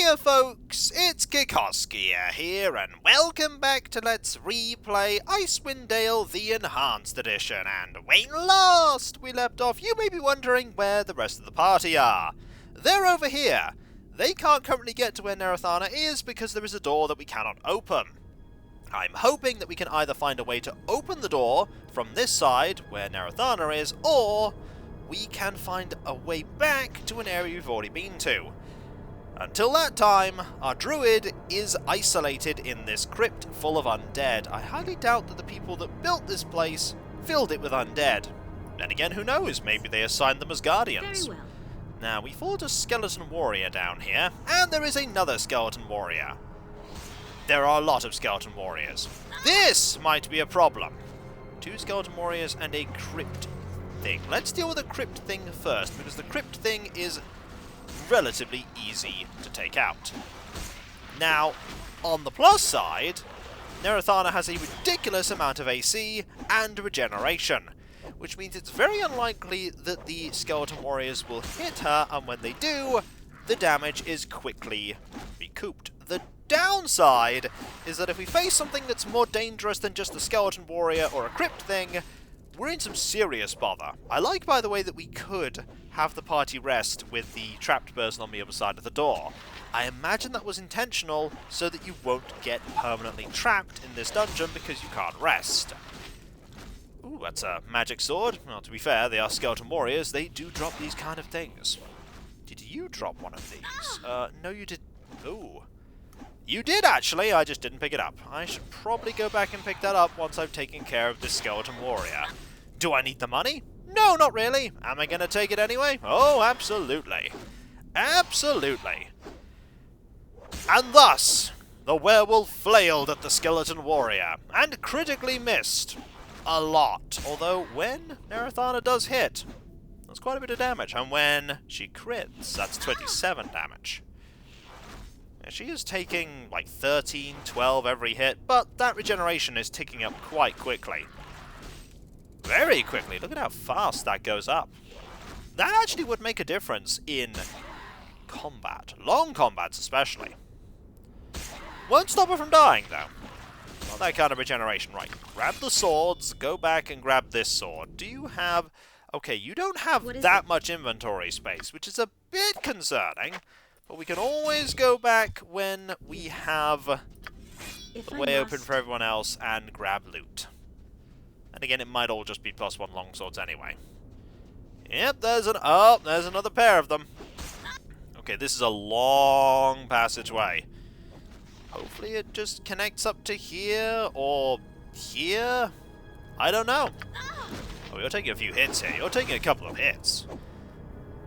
Hiya folks, it's Kikoskia here, and welcome back to Let's Replay Icewind Dale the Enhanced Edition. And when last we left off, you may be wondering where the rest of the party are. They're over here. They can't currently get to where Nerithana is because there is a door that we cannot open. I'm hoping that we can either find a way to open the door from this side, where Nerithana is, or we can find a way back to an area we've already been to. Until that time, our druid is isolated in this crypt full of undead. I highly doubt that the people that built this place filled it with undead. Then again, who knows? Maybe they assigned them as guardians. Very well. Now, we fought a skeleton warrior down here, and there is another skeleton warrior. There are a lot of skeleton warriors. This might be a problem. 2 skeleton warriors and a crypt thing. Let's deal with the crypt thing first, because the crypt thing is relatively easy to take out. Now, on the plus side, Nerithana has a ridiculous amount of AC and regeneration, which means it's very unlikely that the skeleton warriors will hit her, and when they do, the damage is quickly recouped. The downside is that if we face something that's more dangerous than just a skeleton warrior or a crypt thing, we're in some serious bother. I like, by the way, that we could have the party rest with the trapped person on the other side of the door. I imagine that was intentional so that you won't get permanently trapped in this dungeon because you can't rest. Ooh, that's a magic sword. Well, to be fair, they are skeleton warriors. They do drop these kind of things. Did you drop one of these? No, you did. Ooh. You did, actually. I just didn't pick it up. I should probably go back and pick that up once I've taken care of this skeleton warrior. Do I need the money? No, not really. Am I going to take it anyway? Oh, absolutely. Absolutely. And thus, the werewolf flailed at the skeleton warrior, and critically missed. A lot. Although, when Nerithana does hit, that's quite a bit of damage. And when she crits, that's 27 damage. She is taking like 13, 12 every hit, but that regeneration is ticking up quite quickly. Very quickly. Look at how fast that goes up. That actually would make a difference in combat. Long combats especially. Won't stop her from dying though. Not that kind of regeneration. Right, grab the swords, go back and grab this sword. Do you have... Okay, you don't have that much inventory space, which is a bit concerning. But we can always go back when we have the way open for everyone else and grab loot. And again, it might all just be +1 longswords anyway. Yep, there's another pair of them. Okay, this is a long passageway. Hopefully it just connects up to here or here. I don't know. Oh, you're taking a few hits here. You're taking a couple of hits.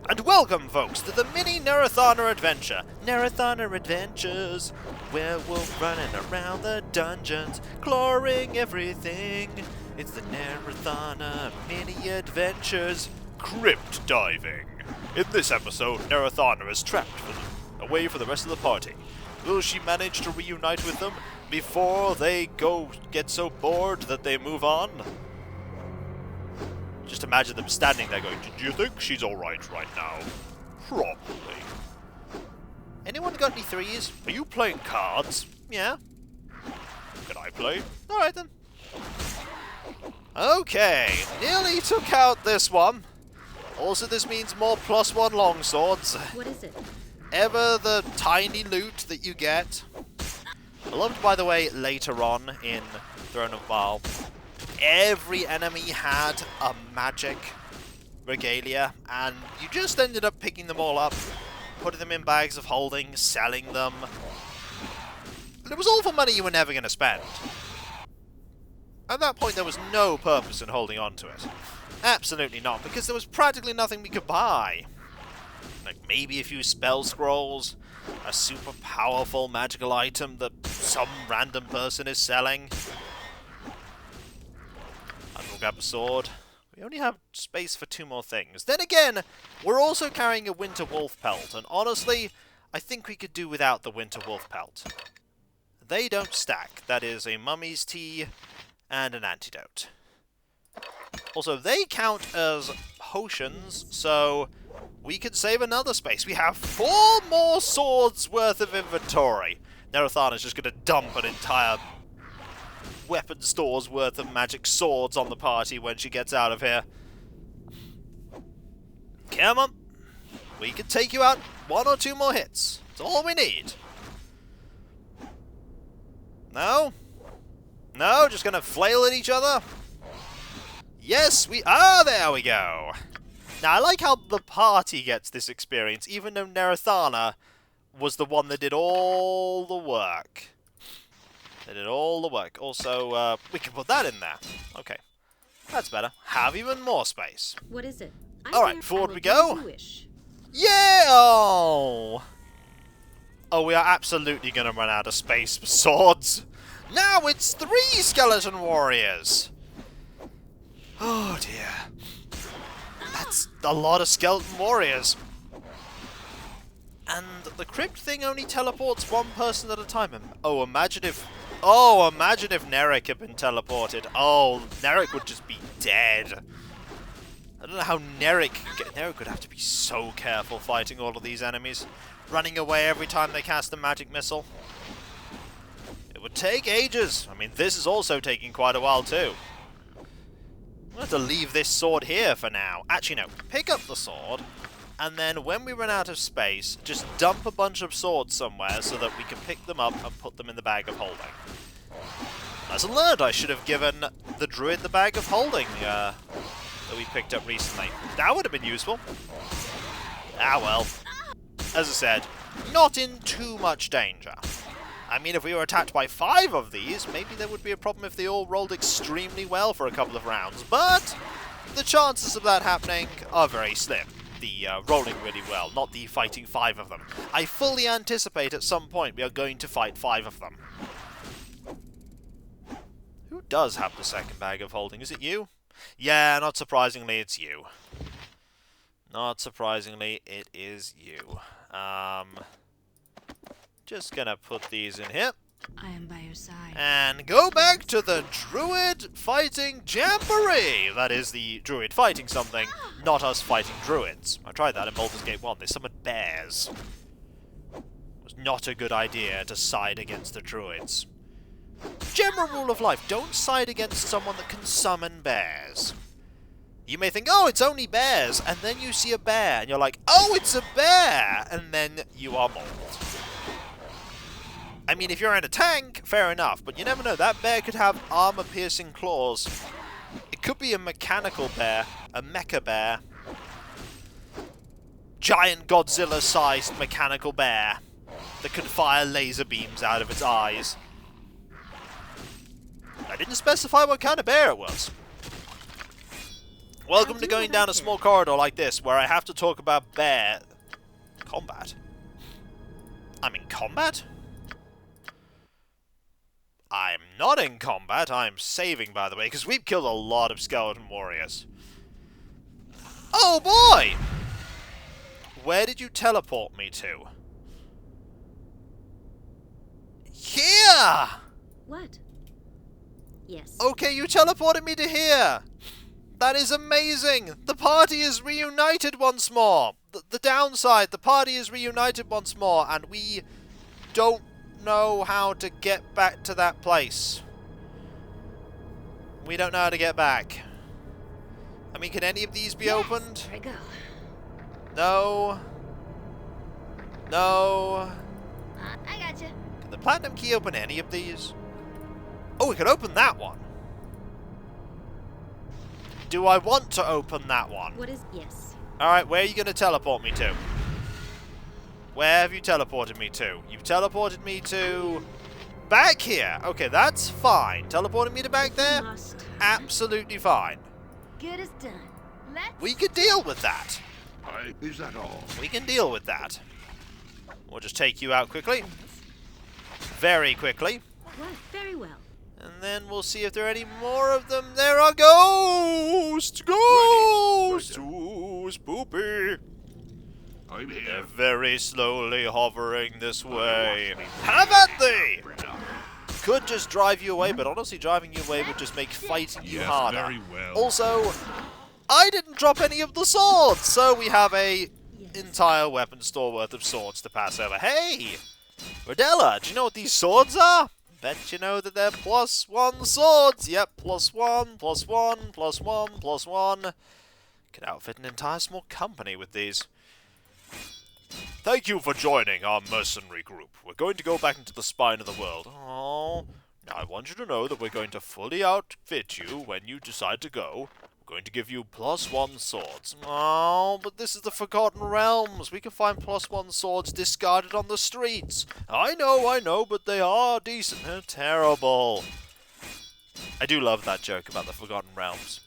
And welcome, folks, to the mini Nerithana adventure. Nerithana Adventures, werewolf running around the dungeons, clawing everything. It's the Nerithana mini adventures, crypt diving. In this episode, Nerithana is trapped away from the rest of the party. Will she manage to reunite with them before they get so bored that they move on? Just imagine them standing there going, "Do you think she's alright right now?" Probably. Anyone got any 3s? Are you playing cards? Yeah. Can I play? Alright then. Okay, nearly took out this one. Also, this means more +1 longswords. What is it? Ever the tiny loot that you get. I loved, by the way, later on in Throne of Baal, every enemy had a magic regalia, and you just ended up picking them all up, putting them in bags of holding, selling them. And it was all for money you were never going to spend. At that point, there was no purpose in holding on to it. Absolutely not, because there was practically nothing we could buy. Like maybe a few spell scrolls, a super powerful magical item that some random person is selling. And we'll grab a sword. We only have space for 2 more things. Then again, we're also carrying a winter wolf pelt, and honestly, I think we could do without the winter wolf pelt. They don't stack. That is a mummy's tea and an antidote. Also, they count as potions, so we can save another space. We have 4 more swords worth of inventory. Nerithana's just going to dump an entire weapon store's worth of magic swords on the party when she gets out of here. Come on. We can take you out 1 or 2 more hits. That's all we need. No? No? Just going to flail at each other? Yes, we are. There we go. Now, I like how the party gets this experience, even though Nerithana was the one that did all the work. They did all the work. Also, we can put that in there. Okay. That's better. Have even more space. What is it? Alright, forward we go. Yeah! Oh, we are absolutely going to run out of space for swords. Now it's 3 skeleton warriors. Oh dear. That's a lot of skeleton warriors. And the crypt thing only teleports 1 person at a time. Oh, imagine if Nerith had been teleported. Oh, Nerith would just be dead. I don't know how Nerith would have to be so careful fighting all of these enemies. Running away every time they cast a magic missile. It would take ages. I mean, this is also taking quite a while too. I'm going to have to leave this sword here for now. Actually, no. Pick up the sword, and then when we run out of space, just dump a bunch of swords somewhere so that we can pick them up and put them in the bag of holding. Lesson learned, I should have given the druid the bag of holding that we picked up recently. That would have been useful. Ah well. As I said, not in too much danger. I mean, if we were attacked by 5 of these, maybe there would be a problem if they all rolled extremely well for a couple of rounds, but the chances of that happening are very slim. The rolling really well, not the fighting 5 of them. I fully anticipate at some point we are going to fight 5 of them. Who does have the second bag of holding? Is it you? Yeah, not surprisingly, it's you. Not surprisingly, it is you. Just gonna put these in here. I am by your side. And go back to the druid fighting jamboree! That is the druid fighting something, not us fighting druids. I tried that in Baldur's Gate 1. They summoned bears. It was not a good idea to side against the druids. General rule of life, don't side against someone that can summon bears. You may think, oh, it's only bears, and then you see a bear, and you're like, oh, it's a bear! And then you are mauled. I mean, if you're in a tank, fair enough, but you never know. That bear could have armor-piercing claws. It could be a mechanical bear, a mecha bear. Giant Godzilla-sized mechanical bear that can fire laser beams out of its eyes. I didn't specify what kind of bear it was. Welcome to going down a small corridor like this, where I have to talk about bear... combat? I'm in combat? I'm not in combat, I'm saving, by the way, because we've killed a lot of skeleton warriors. Oh boy! Where did you teleport me to? Here! What? Yes. Okay, you teleported me to here! That is amazing! The party is reunited once more! The downside, the party is reunited once more, and we don't know how to get back to that place. We don't know how to get back. I mean, can any of these be opened? There we go. No. No. I gotcha. Can the platinum key open any of these? Oh, we can open that one. Do I want to open that one? What is... Yes. Alright, where are you going to teleport me to? Where have you teleported me to? You've teleported me to... back here! Okay, that's fine. Teleporting me to back there? Absolutely fine. Good as done. We can deal with that. Is that all? We can deal with that. We'll just take you out quickly. Very quickly. Well, very well. And then we'll see if there are any more of them. There are ghosts! Ghosts! Ooh, spoopy. I'm here. They're very slowly hovering this way. Have at thee! Could just drive you away, but honestly driving you away would just make fighting you harder. Very well. Also, I didn't drop any of the swords, so we have a entire weapon store worth of swords to pass over. Hey, Rodella, do you know what these swords are? Bet you know that they're +1 swords. Yep, +1, +1, +1, +1. Could outfit an entire small company with these. Thank you for joining our mercenary group. We're going to go back into the spine of the world. Oh, now I want you to know that we're going to fully outfit you when you decide to go. We're going to give you +1 swords. Oh, but this is the Forgotten Realms. We can find +1 swords discarded on the streets. I know, but they are decent. They're terrible. I do love that joke about the Forgotten Realms.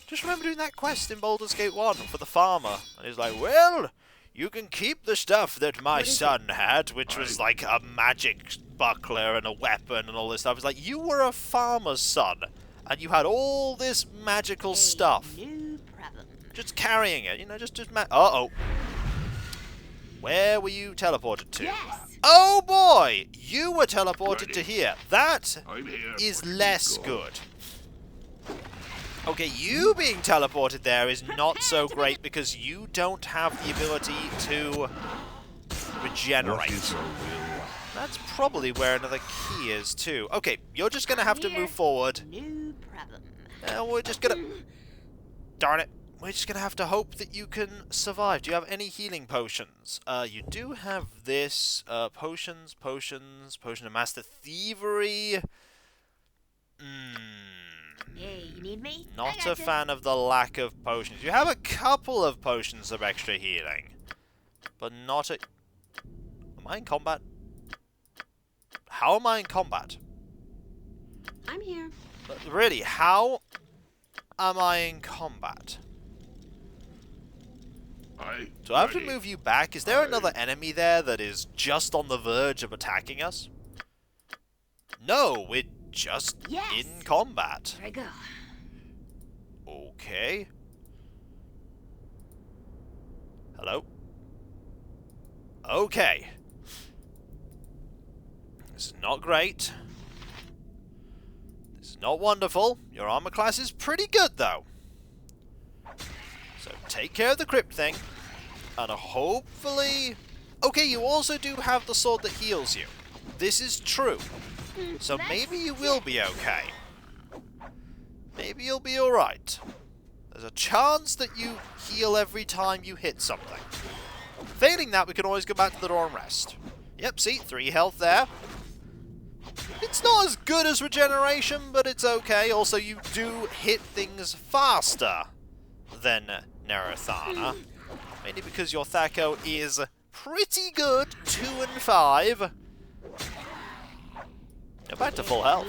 Just remember doing that quest in Baldur's Gate 1 for the farmer. And he's like, well, you can keep the stuff that my son had, which was like a magic buckler and a weapon and all this stuff. It's like, you were a farmer's son, and you had all this magical stuff. No problem. Just carrying it, you know, just uh-oh. Where were you teleported to? Yes. Oh boy! You were teleported to here. That I'm here. is less good. Okay, you being teleported there is not so great because you don't have the ability to regenerate. That's probably where another key is too. Okay, you're just gonna have to move forward. No problem. We're just gonna... Darn it. We're just gonna have to hope that you can survive. Do you have any healing potions? You do have this. Potion of Master Thievery. Hey, you need me? Not a fan of the lack of potions. You have a couple of potions of extra healing, but not a... Am I in combat? How am I in combat? I'm here. But really, how am I in combat? Do I have to move you back? Is there another enemy there that is just on the verge of attacking us? No, we're just in combat. Here I go. Okay. Hello? Okay. This is not great. This is not wonderful. Your armor class is pretty good, though. So take care of the crypt thing. And hopefully... Okay, you also do have the sword that heals you. This is true. So maybe you will be okay. Maybe you'll be alright. There's a chance that you heal every time you hit something. Failing that, we can always go back to the door and rest. Yep, see? 3 health there. It's not as good as regeneration, but it's okay. Also, you do hit things faster than Nerithana. Mainly because your Thaco is pretty good. 2 and 5. You're back to full health.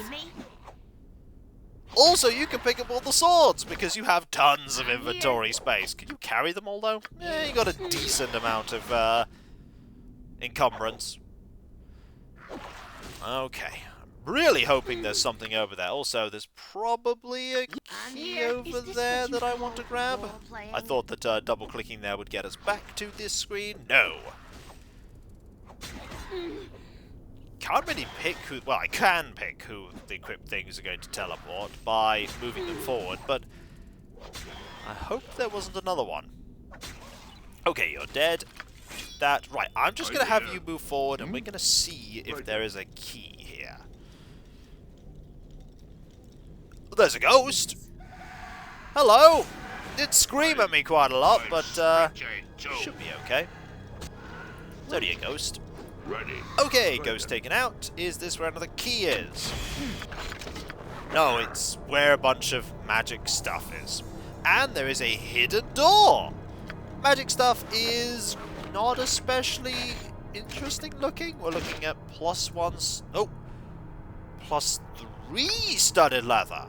Also, you can pick up all the swords because you have tons of inventory space. Can you carry them all, though? Yeah, you got a decent amount of encumbrance. Okay. I'm really hoping there's something over there. Also, there's probably a key over there that I want to grab. I thought that double-clicking there would get us back to this screen. No. Can't really pick who... Well, I can pick who the crypt things are going to teleport by moving them forward, but I hope there wasn't another one. Okay, you're dead. That... Right, I'm just going to have you move forward, and we're going to see if there is a key here. There's a ghost! Hello! Did scream at me quite a lot, but should be okay. It's only a ghost. Okay, ghost taken out. Is this where another key is? No, it's where a bunch of magic stuff is. And there is a hidden door! Magic stuff is not especially interesting looking. We're looking at +1... Oh! +3 studded leather!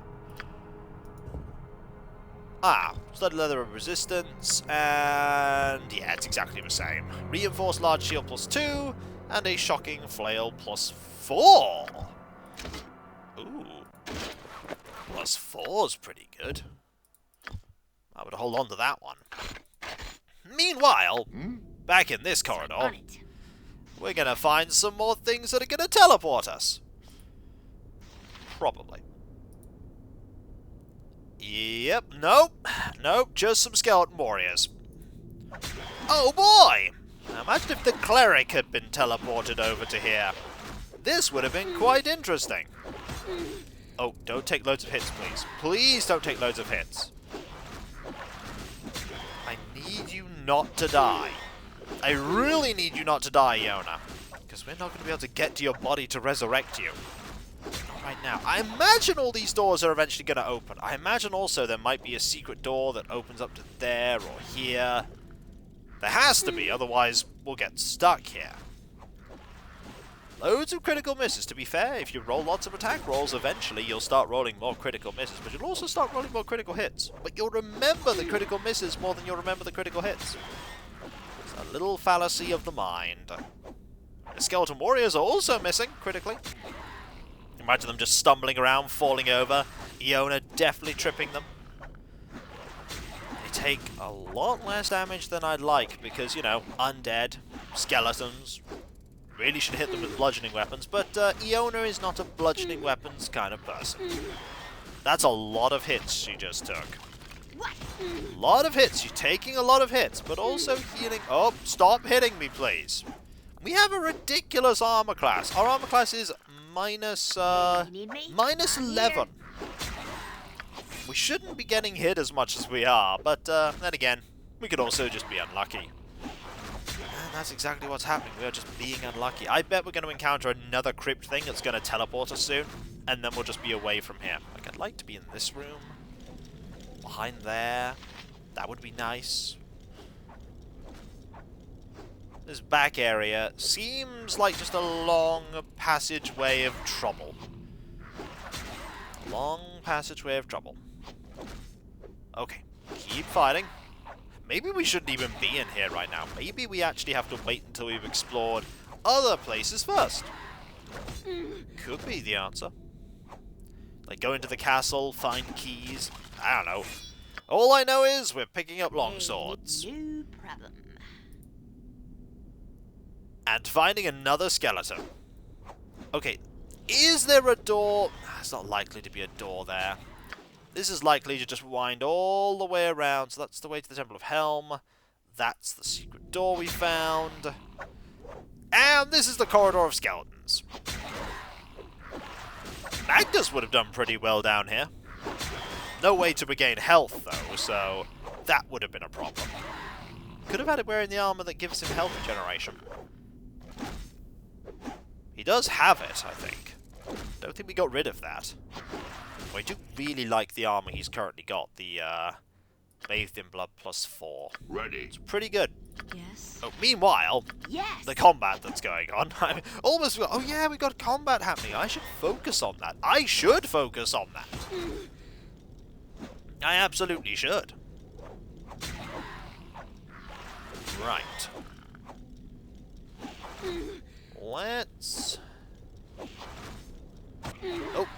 Ah, studded leather of resistance, and yeah, it's exactly the same. Reinforced large shield +2, and a shocking flail +4. Ooh. +4's pretty good. I would hold on to that one. Meanwhile, back in this corridor, we're going to find some more things that are going to teleport us. Probably. Yep, nope. Nope, just some skeleton warriors. Oh boy! Imagine if the cleric had been teleported over to here. This would have been quite interesting. Oh, don't take loads of hits, please. Please don't take loads of hits. I need you not to die. I really need you not to die, Eona. Because we're not going to be able to get to your body to resurrect you. Not right now. I imagine all these doors are eventually going to open. I imagine also there might be a secret door that opens up to there or here. There has to be, otherwise we'll get stuck here. Loads of critical misses. To be fair, if you roll lots of attack rolls, eventually you'll start rolling more critical misses, but you'll also start rolling more critical hits. But you'll remember the critical misses more than you'll remember the critical hits. It's a little fallacy of the mind. The skeleton warriors are also missing, critically. Imagine them just stumbling around, falling over. Eona definitely tripping them. They take a lot less damage than I'd like, because, you know, undead, skeletons. Really should hit them with bludgeoning weapons, but Eona is not a bludgeoning weapons kind of person. That's a lot of hits she just took. A lot of hits. She's taking a lot of hits, but also healing. Oh, stop hitting me, please. We have a ridiculous armor class. Our armor class is minus 11. We shouldn't be getting hit as much as we are, but then again, we could also just be unlucky. And that's exactly what's happening. We are just being unlucky. I bet we're going to encounter another crypt thing that's going to teleport us soon, and then we'll just be away from here. Like, I'd like to be in this room. Behind there. That would be nice. This back area seems like just a long passageway of trouble. Long passageway of trouble. Okay, keep fighting. Maybe we shouldn't even be in here right now. Maybe we actually have to wait until we've explored other places first. Could be the answer. Like go into the castle, find keys. I don't know. All I know is we're picking up longswords. No problem. And finding another skeleton. Okay, is there a door? It's not likely to be a door there. This is likely to just wind all the way around. So that's the way to the Temple of Helm. That's the secret door we found. And this is the Corridor of Skeletons. Magnus would have done pretty well down here. No way to regain health, though, so that would have been a problem. Could have had him wearing the armour that gives him health regeneration. He does have it, I think. Don't think we got rid of that. I do really like the armour he's currently got. The, Bathed in Blood +4. Ready. It's pretty good. Yes. Oh, meanwhile, Yes. the combat that's going on. I almost forgot. Oh yeah, we got combat happening. I should focus on that. I should focus on that. I absolutely should. Right. Let's... Oh,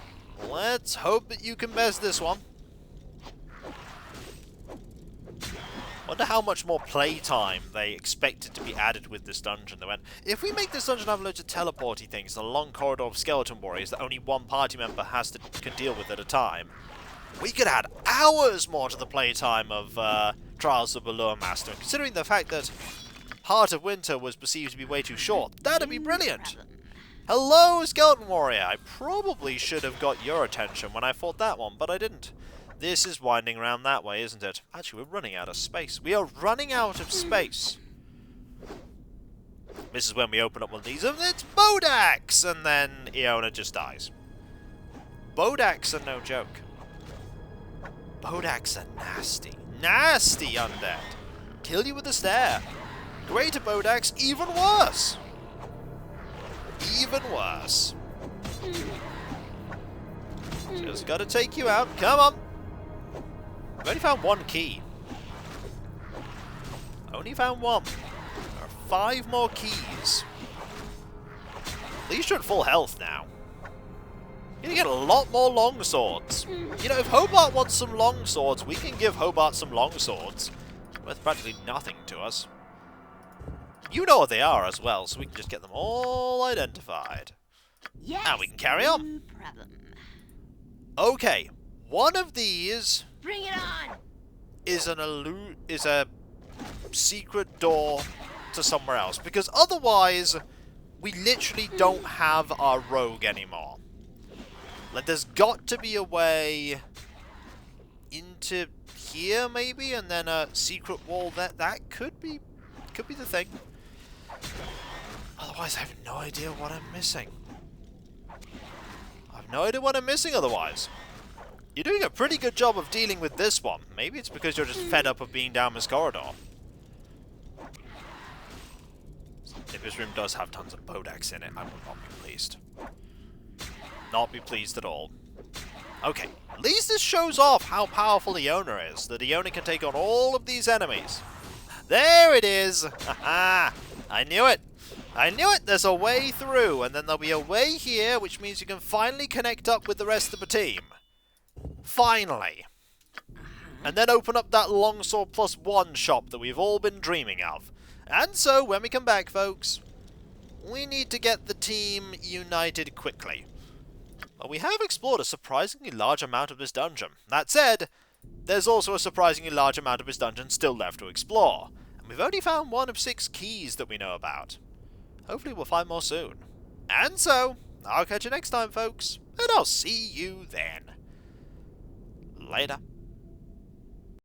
let's hope that you can best this one. Wonder how much more playtime they expected to be added with this dungeon. They went, if we make this dungeon have loads of teleporty things, a long corridor of skeleton warriors that only one party member can deal with at a time, we could add hours more to the playtime of Trials of the Lure Master. Considering the fact that Heart of Winter was perceived to be way too short, that'd be brilliant. Hello, Skeleton Warrior! I probably should have got your attention when I fought that one, but I didn't. This is winding around that way, isn't it? Actually, we're running out of space. We are running out of space. This is when we open up one of these, and it's Bodax! And then Eona just dies. Bodax are no joke. Bodax are nasty. Nasty undead. Kill you with a stare. Greater Bodax, even worse. Even worse. Just gotta take you out. Come on. We've only found one key. Only found one. There are 5 more keys. At least you're at full health now. You're gonna get a lot more longswords. You know, if Hobart wants some longswords, we can give Hobart some longswords. Worth practically nothing to us. You know what they are as well, so we can just get them all identified. Yes. Now we can carry on. No problem. Okay, one of these Bring it on! is a secret door to somewhere else, because otherwise we literally don't have our rogue anymore. Like, there's got to be a way into here, maybe, and then a secret wall. That could be the thing. Otherwise, I have no idea what I'm missing. I have no idea what I'm missing otherwise. You're doing a pretty good job of dealing with this one. Maybe it's because you're just fed up of being down this corridor. If this room does have tons of Bodex in it, I will not be pleased. Not be pleased at all. Okay, at least this shows off how powerful Eona is. That Eona can take on all of these enemies. There it is! Haha! I knew it! I knew it! There's a way through, and then there'll be a way here, which means you can finally connect up with the rest of the team. Finally! And then open up that Longsword +1 shop that we've all been dreaming of. And so, when we come back, folks, we need to get the team united quickly. But we have explored a surprisingly large amount of this dungeon. That said, there's also a surprisingly large amount of this dungeon still left to explore. And we've only found 1 of 6 keys that we know about. Hopefully we'll find more soon. And so, I'll catch you next time, folks, and I'll see you then. Later.